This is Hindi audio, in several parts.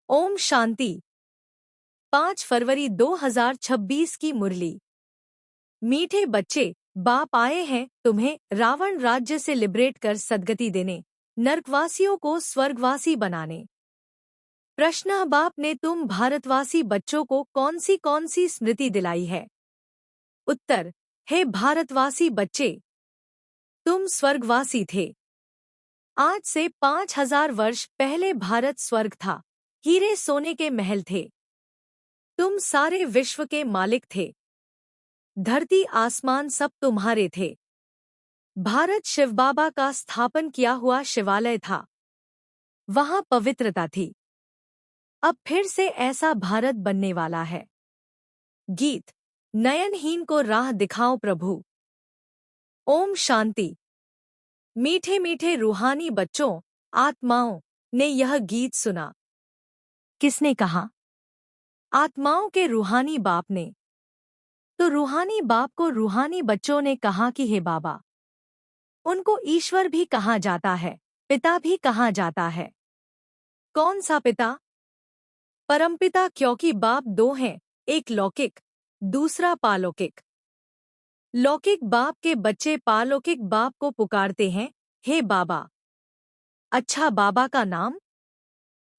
ओम शांति। 5 फरवरी 2026 की मुरली। मीठे बच्चे, बाप आए हैं तुम्हें रावण राज्य से लिबरेट कर सद्गति देने, नरकवासियों को स्वर्गवासी बनाने। प्रश्न, बाप ने तुम भारतवासी बच्चों को कौन सी स्मृति दिलाई है? उत्तर, हे भारतवासी बच्चे, तुम स्वर्गवासी थे। आज से 5000 वर्ष पहले भारत स्वर्ग था। हीरे सोने के महल थे। तुम सारे विश्व के मालिक थे। धरती आसमान सब तुम्हारे थे। भारत शिव बाबा का स्थापन किया हुआ शिवालय था। वहां पवित्रता थी। अब फिर से ऐसा भारत बनने वाला है। गीत। नयनहीन को राह दिखाओ प्रभु। ओम शांति। मीठे मीठे रूहानी बच्चों, आत्माओं ने यह गीत सुना। किसने कहा? आत्माओं के रूहानी बाप ने। तो रूहानी बाप को रूहानी बच्चों ने कहा कि हे बाबा। उनको ईश्वर भी कहा जाता है, पिता भी कहा जाता है। कौन सा पिता? परमपिता, क्योंकि बाप दो हैं, एक लौकिक, दूसरा पालौकिक। लौकिक बाप के बच्चे पालौकिक बाप को पुकारते हैं, हे बाबा। अच्छा, बाबा का नाम?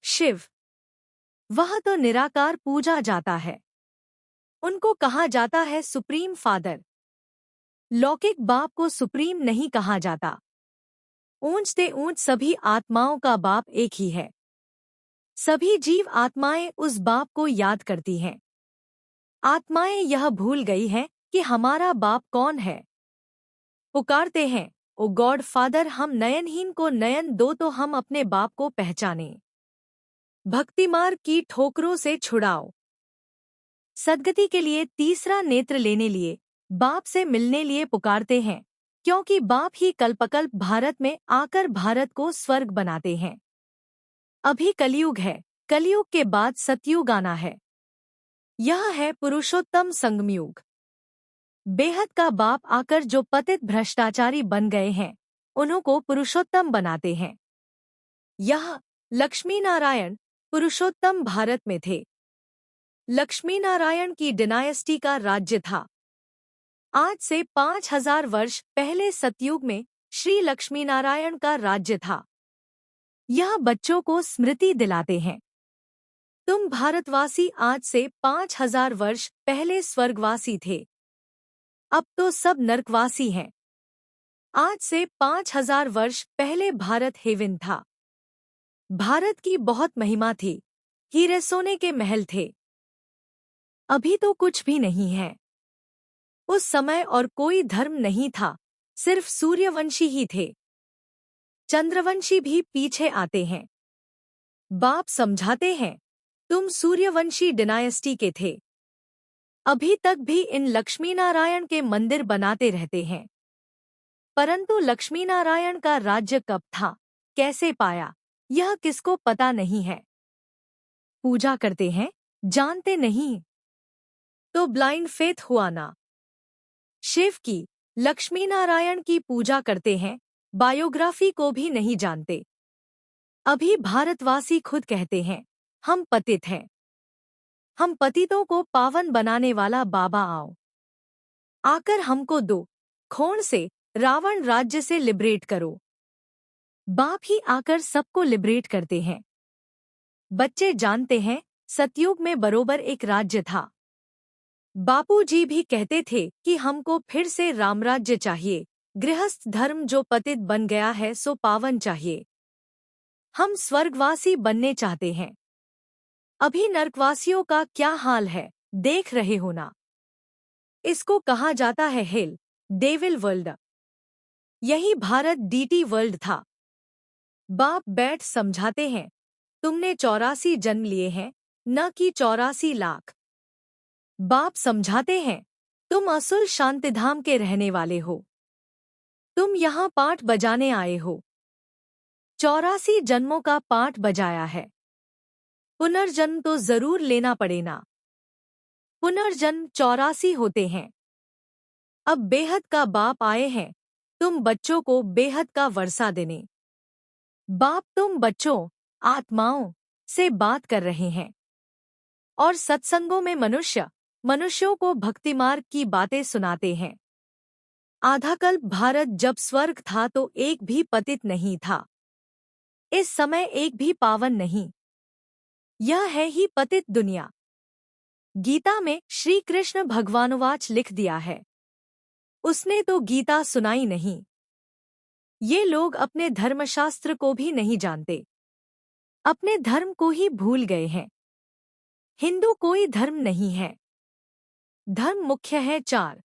शिव। वह तो निराकार पूजा जाता है। उनको कहा जाता है सुप्रीम फादर। लौकिक बाप को सुप्रीम नहीं कहा जाता। ऊंच से ऊंच सभी आत्माओं का बाप एक ही है। सभी जीव आत्माएं उस बाप को याद करती हैं। आत्माएं यह भूल गई हैं कि हमारा बाप कौन है। पुकारते हैं, ओ गॉड फादर, हम नयनहीन को नयन दो तो हम अपने बाप को पहचानें। भक्तिमार्ग की ठोकरों से छुड़ाओ। सद्गति के लिए तीसरा नेत्र लेने लिए, बाप से मिलने लिए पुकारते हैं, क्योंकि बाप ही कल्पकल्प भारत में आकर भारत को स्वर्ग बनाते हैं। अभी कलयुग है, कलयुग के बाद सतयुग आना है। यह है पुरुषोत्तम संगमयुग। बेहद का बाप आकर जो पतित भ्रष्टाचारी बन गए हैं, उन्हों को पुरुषोत्तम बनाते हैं। यह लक्ष्मी नारायण पुरुषोत्तम भारत में थे। लक्ष्मी नारायण की डिनायस्टी का राज्य था। आज से 5000 वर्ष पहले सतयुग में श्री लक्ष्मी नारायण का राज्य था। यह बच्चों को स्मृति दिलाते हैं। तुम भारतवासी आज से 5000 वर्ष पहले स्वर्गवासी थे। अब तो सब नरकवासी हैं। आज से 5000 वर्ष पहले भारत हेवन था। भारत की बहुत महिमा थी। हीरे सोने के महल थे। अभी तो कुछ भी नहीं है। उस समय और कोई धर्म नहीं था, सिर्फ सूर्यवंशी ही थे। चंद्रवंशी भी पीछे आते हैं। बाप समझाते हैं, तुम सूर्यवंशी डिनायस्टी के थे। अभी तक भी इन लक्ष्मीनारायण के मंदिर बनाते रहते हैं। परंतु लक्ष्मीनारायण का राज्य कब था, कैसे पाया, यह किसको पता नहीं है। पूजा करते हैं, जानते नहीं, तो ब्लाइंड फेथ हुआ ना। शिव की, लक्ष्मीनारायण की पूजा करते हैं, बायोग्राफी को भी नहीं जानते। अभी भारतवासी खुद कहते हैं, हम पतित हैं। हम पतितों को पावन बनाने वाला बाबा आओ। आकर हमको दो खून से रावण राज्य से लिबरेट करो। बाप ही आकर सबको लिबरेट करते हैं। बच्चे जानते हैं, सतयुग में बरोबर एक राज्य था। बापूजी भी कहते थे कि हमको फिर से रामराज्य चाहिए। गृहस्थ धर्म जो पतित बन गया है सो पावन चाहिए। हम स्वर्गवासी बनने चाहते हैं। अभी नरकवासियों का क्या हाल है, देख रहे हो ना। इसको कहा जाता है हेल, डेविल वर्ल्ड। यही भारत डीटी वर्ल्ड था। बाप बैठ समझाते हैं, तुमने 84 जन्म लिए हैं, न कि 84 लाख। बाप समझाते हैं, तुम असुर शांतिधाम के रहने वाले हो। तुम यहाँ पाठ बजाने आए हो। 84 जन्मों का पाठ बजाया है। पुनर्जन्म तो जरूर लेना पड़ेगा। पुनर्जन्म 84 होते हैं। अब बेहद का बाप आए हैं, तुम बच्चों को बेहद का वर्षा देने। बाप तुम बच्चों, आत्माओं से बात कर रहे हैं। और सत्संगों में मनुष्यों को भक्ति मार्ग की बातें सुनाते हैं। आधाकल्प भारत जब स्वर्ग था तो एक भी पतित नहीं था। इस समय एक भी पावन नहीं। यह है ही पतित दुनिया। गीता में श्री कृष्ण भगवानुवाच लिख दिया है। उसने तो गीता सुनाई नहीं। ये लोग अपने धर्मशास्त्र को भी नहीं जानते। अपने धर्म को ही भूल गए हैं। हिंदू कोई धर्म नहीं है। धर्म मुख्य है चार।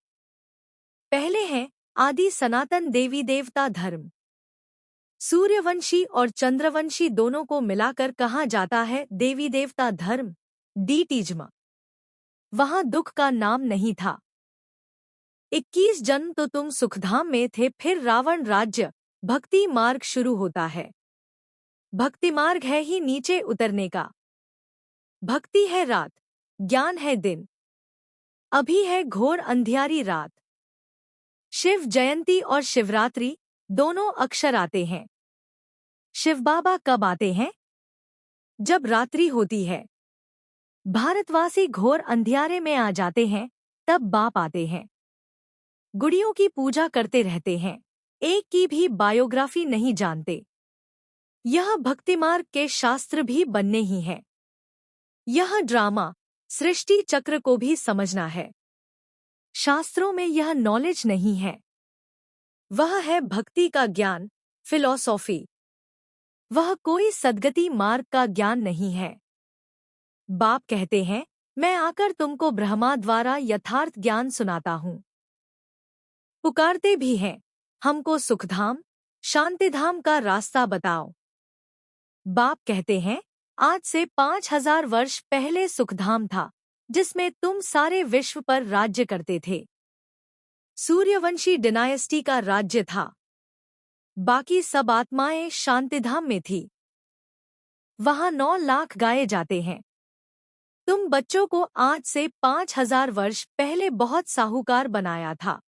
पहले हैं आदि सनातन देवी देवता धर्म। सूर्यवंशी और चंद्रवंशी दोनों को मिलाकर कहा जाता है देवी देवता धर्म, डीटिज्म। वहां दुख का नाम नहीं था। 21 जन्म तो तुम सुखधाम में थे, फिर रावण राज्य। भक्ति मार्ग शुरू होता है। भक्ति मार्ग है ही नीचे उतरने का। भक्ति है रात, ज्ञान है दिन। अभी है घोर अंधियारी रात। शिव जयंती और शिवरात्रि दोनों अक्षर आते हैं। शिव बाबा कब आते हैं? जब रात्रि होती है। भारतवासी घोर अंधियारे में आ जाते हैं, तब बाप आते हैं। गुड़ियों की पूजा करते रहते हैं, एक की भी बायोग्राफी नहीं जानते। यह भक्ति मार्ग के शास्त्र भी बनने ही हैं। यह ड्रामा सृष्टि चक्र को भी समझना है। शास्त्रों में यह नॉलेज नहीं है। वह है भक्ति का ज्ञान, फिलॉसॉफी। वह कोई सद्गति मार्ग का ज्ञान नहीं है। बाप कहते हैं, मैं आकर तुमको ब्रह्मा द्वारा यथार्थ ज्ञान सुनाता हूँ। पुकारते भी हैं, हमको सुखधाम, शांतिधाम का रास्ता बताओ। बाप कहते हैं, आज से 5000 वर्ष पहले सुखधाम था, जिसमें तुम सारे विश्व पर राज्य करते थे। सूर्यवंशी डिनायस्टी का राज्य था। बाकी सब आत्माएं शांतिधाम में थी। वहां 9 लाख गाए जाते हैं। तुम बच्चों को आज से 5000 वर्ष पहले बहुत साहूकार बनाया था।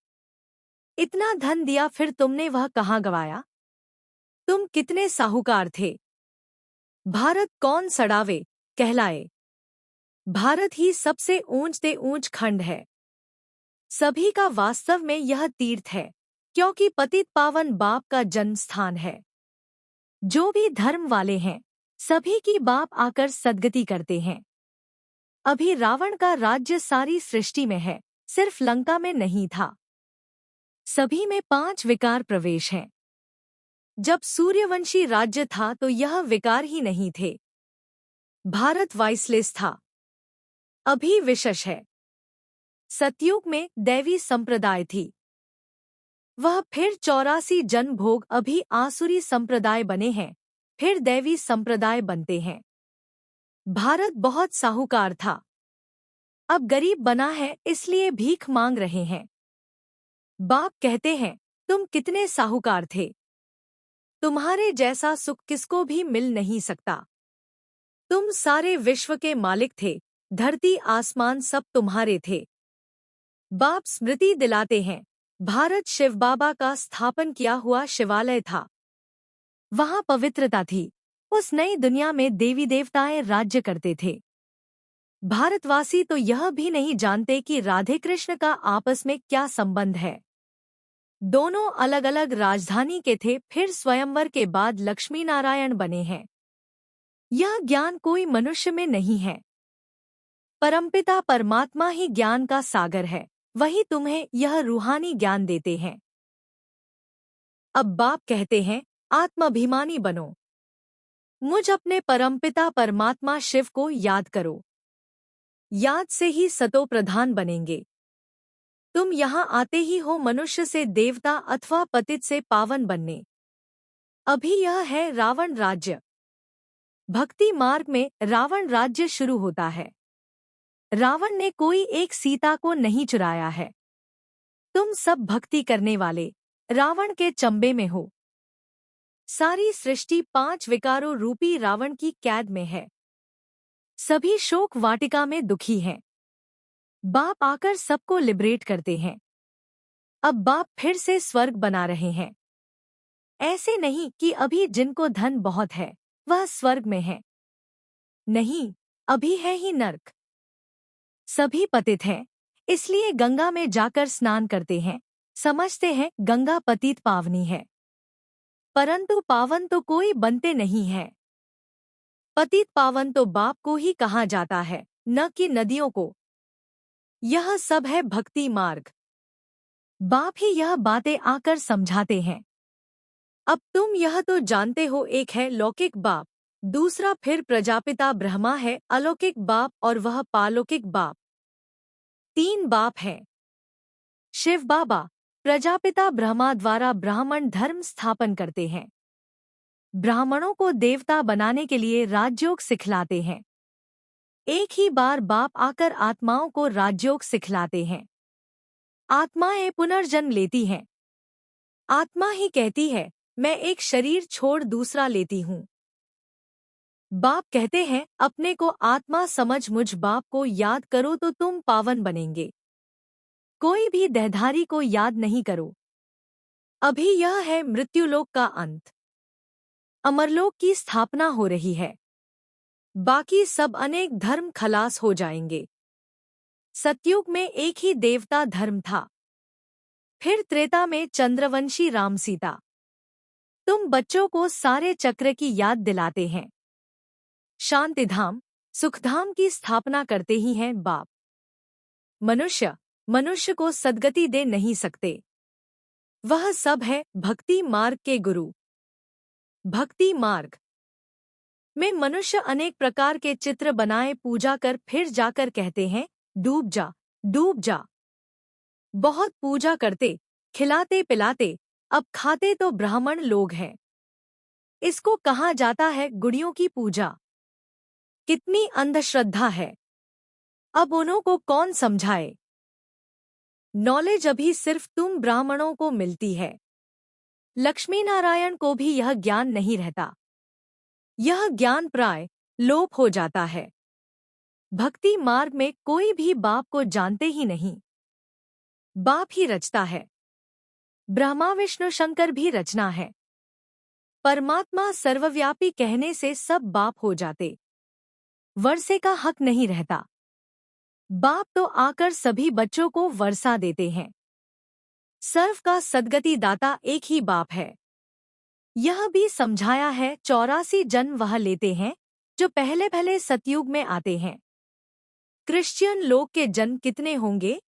इतना धन दिया, फिर तुमने वह कहाँ गवाया? तुम कितने साहूकार थे? भारत कौन सड़ावे कहलाए। भारत ही सबसे ऊंच ते ऊंच खंड है। सभी का वास्तव में यह तीर्थ है, क्योंकि पतित पावन बाप का जन्म स्थान है। जो भी धर्म वाले हैं, सभी की बाप आकर सद्गति करते हैं। अभी रावण का राज्य सारी सृष्टि में है, सिर्फ लंका में नहीं था। सभी में 5 विकार प्रवेश हैं। जब सूर्यवंशी राज्य था तो यह विकार ही नहीं थे। भारत वाइसलेस था। अभी विशेष है। सतयुग में दैवी संप्रदाय थी। वह फिर 84 जन्म भोग अभी आसुरी संप्रदाय बने हैं, फिर दैवी संप्रदाय बनते हैं। भारत बहुत साहूकार था। अब गरीब बना है, इसलिए भीख मांग रहे हैं। बाप कहते हैं, तुम कितने साहूकार थे। तुम्हारे जैसा सुख किसको भी मिल नहीं सकता। तुम सारे विश्व के मालिक थे, धरती आसमान सब तुम्हारे थे। बाप स्मृति दिलाते हैं, भारत शिव बाबा का स्थापन किया हुआ शिवालय था। वहां पवित्रता थी। उस नई दुनिया में देवी देवताएं राज्य करते थे। भारतवासी तो यह भी नहीं जानते कि राधे कृष्ण का आपस में क्या संबंध है। दोनों अलग अलग राजधानी के थे, फिर स्वयंवर के बाद लक्ष्मी नारायण बने हैं। यह ज्ञान कोई मनुष्य में नहीं है। परमपिता परमात्मा ही ज्ञान का सागर है, वही तुम्हें यह रूहानी ज्ञान देते हैं। अब बाप कहते हैं, आत्माभिमानी बनो। मुझ अपने परमपिता परमात्मा शिव को याद करो। याद से ही सतो प्रधान बनेंगे। तुम यहाँ आते ही हो मनुष्य से देवता अथवा पतित से पावन बनने। अभी यह है रावण राज्य। भक्ति मार्ग में रावण राज्य शुरू होता है। रावण ने कोई एक सीता को नहीं चुराया है। तुम सब भक्ति करने वाले रावण के चंबे में हो। सारी सृष्टि 5 विकारों रूपी रावण की कैद में है। सभी शोक वाटिका में दुखी हैं। बाप आकर सबको लिबरेट करते हैं। अब बाप फिर से स्वर्ग बना रहे हैं। ऐसे नहीं कि अभी जिनको धन बहुत है वह स्वर्ग में है। नहीं, अभी है ही नर्क। सभी पतित हैं, इसलिए गंगा में जाकर स्नान करते हैं, समझते हैं गंगा पतित पावनी है। परंतु पावन तो कोई बनते नहीं है। पतित पावन तो बाप को ही कहा जाता है, न कि नदियों को। यह सब है भक्ति मार्ग। बाप ही यह बातें आकर समझाते हैं। अब तुम यह तो जानते हो, एक है लौकिक बाप, दूसरा फिर प्रजापिता ब्रह्मा है अलौकिक बाप, और वह पालौकिक बाप। 3 बाप हैं। शिव बाबा प्रजापिता ब्रह्मा द्वारा ब्राह्मण धर्म स्थापन करते हैं। ब्राह्मणों को देवता बनाने के लिए राजयोग सिखलाते हैं। एक ही बार बाप आकर आत्माओं को राजयोग सिखलाते हैं। आत्माएं पुनर्जन्म लेती हैं। आत्मा ही कहती है, मैं एक शरीर छोड़ दूसरा लेती हूँ। बाप कहते हैं, अपने को आत्मा समझ मुझ बाप को याद करो तो तुम पावन बनेंगे। कोई भी देहधारी को याद नहीं करो। अभी यह है मृत्युलोक का अंत। अमरलोक की स्थापना हो रही है। बाकी सब अनेक धर्म खलास हो जाएंगे। सतयुग में एक ही देवता धर्म था। फिर त्रेता में चंद्रवंशी राम सीता। तुम बच्चों को सारे चक्र की याद दिलाते हैं। शांतिधाम सुखधाम की स्थापना करते ही हैं बाप। मनुष्य को सद्गति दे नहीं सकते। वह सब है भक्ति मार्ग के गुरु। भक्ति मार्ग में मनुष्य अनेक प्रकार के चित्र बनाए पूजा कर फिर जाकर कहते हैं, डूब जा डूब जा। बहुत पूजा करते, खिलाते पिलाते, अब खाते तो ब्राह्मण लोग हैं। इसको कहा जाता है गुड़ियों की पूजा। कितनी अंधश्रद्धा है। अब उन्हों को कौन समझाए। नॉलेज अभी सिर्फ तुम ब्राह्मणों को मिलती है। लक्ष्मी नारायण को भी यह ज्ञान नहीं रहता। यह ज्ञान प्राय लोप हो जाता है। भक्ति मार्ग में कोई भी बाप को जानते ही नहीं। बाप ही रचता है। ब्रह्मा विष्णु शंकर भी रचना है। परमात्मा सर्वव्यापी कहने से सब बाप हो जाते। वर्षे का हक नहीं रहता। बाप तो आकर सभी बच्चों को वर्षा देते हैं। सर्व का सद्गति दाता एक ही बाप है। यह भी समझाया है 84 जन्म वह लेते हैं जो पहले पहले सतयुग में आते हैं। क्रिश्चियन लोग के जन्म कितने होंगे?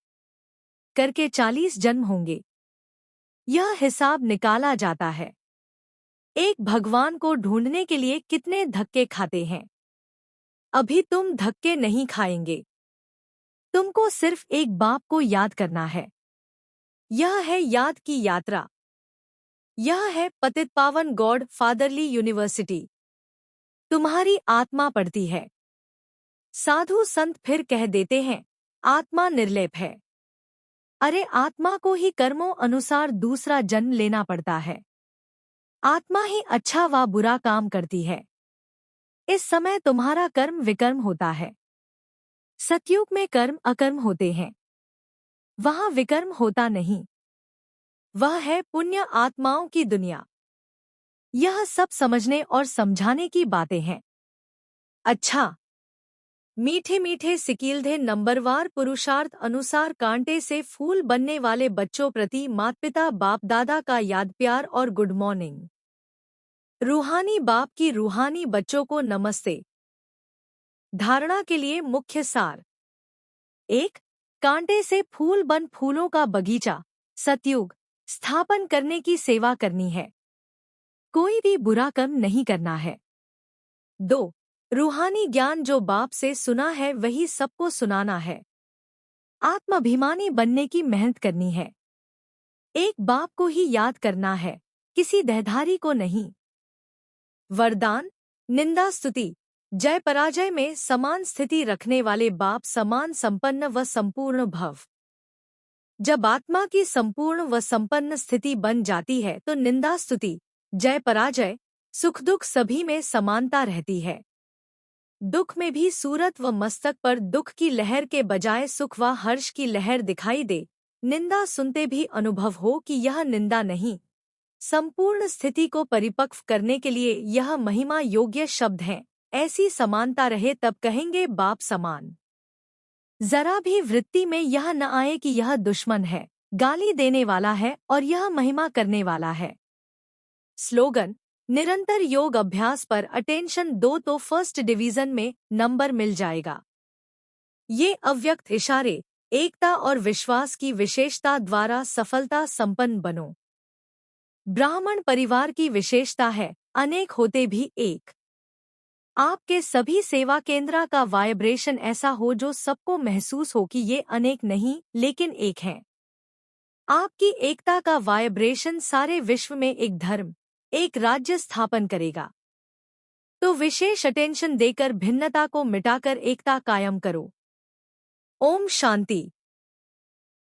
करके 40 जन्म होंगे। यह हिसाब निकाला जाता है। एक भगवान को ढूंढने के लिए कितने धक्के खाते हैं। अभी तुम धक्के नहीं खाएंगे। तुमको सिर्फ एक बाप को याद करना है। यह है याद की यात्रा। यह है पतित पावन गॉड फादरली यूनिवर्सिटी। तुम्हारी आत्मा पढ़ती है। साधु संत फिर कह देते हैं, आत्मा निर्लेप है। अरे आत्मा को ही कर्मों अनुसार दूसरा जन्म लेना पड़ता है। आत्मा ही अच्छा व बुरा काम करती है। इस समय तुम्हारा कर्म विकर्म होता है। सतयुग में कर्म अकर्म होते हैं। वहां विकर्म होता नहीं। वह है पुण्य आत्माओं की दुनिया। यह सब समझने और समझाने की बातें हैं। अच्छा, मीठे मीठे सिकीलधे नंबरवार पुरुषार्थ अनुसार कांटे से फूल बनने वाले बच्चों प्रति माता-पिता बाप दादा का याद प्यार और गुड मॉर्निंग। रूहानी बाप की रूहानी बच्चों को नमस्ते। धारणा के लिए मुख्य सार। 1. कांटे से फूल बन फूलों का बगीचा सतयुग स्थापन करने की सेवा करनी है। कोई भी बुरा कर्म नहीं करना है। 2. रूहानी ज्ञान जो बाप से सुना है वही सबको सुनाना है। आत्माभिमानी बनने की मेहनत करनी है। एक बाप को ही याद करना है, किसी देहधारी को नहीं। वरदान, निंदा स्तुति, जय पराजय में समान स्थिति रखने वाले बाप समान संपन्न व संपूर्ण भव। जब आत्मा की संपूर्ण व संपन्न स्थिति बन जाती है तो निंदा स्तुति, जय पराजय, सुख दुख सभी में समानता रहती है। दुख में भी सूरत व मस्तक पर दुख की लहर के बजाय सुख व हर्ष की लहर दिखाई दे। निंदा सुनते भी अनुभव हो कि यह निंदा नहीं। संपूर्ण स्थिति को परिपक्व करने के लिए यह महिमा योग्य शब्द हैं। ऐसी समानता रहे तब कहेंगे बाप समान। जरा भी वृत्ति में यह न आए कि यह दुश्मन है, गाली देने वाला है और यह महिमा करने वाला है। स्लोगन: निरंतर योग अभ्यास पर अटेंशन दो तो फर्स्ट डिवीजन में नंबर मिल जाएगा। ये अव्यक्त इशारे एकता और विश्वास की विशेषता द्वारा सफलता संपन्न बनो। ब्राह्मण परिवार की विशेषता है अनेक होते भी एक। आपके सभी सेवा केंद्र का वाइब्रेशन ऐसा हो जो सबको महसूस हो कि ये अनेक नहीं लेकिन एक हैं। आपकी एकता का वाइब्रेशन सारे विश्व में एक धर्म, एक राज्य स्थापन करेगा। तो विशेष अटेंशन देकर भिन्नता को मिटाकर एकता कायम करो। ओम शांति।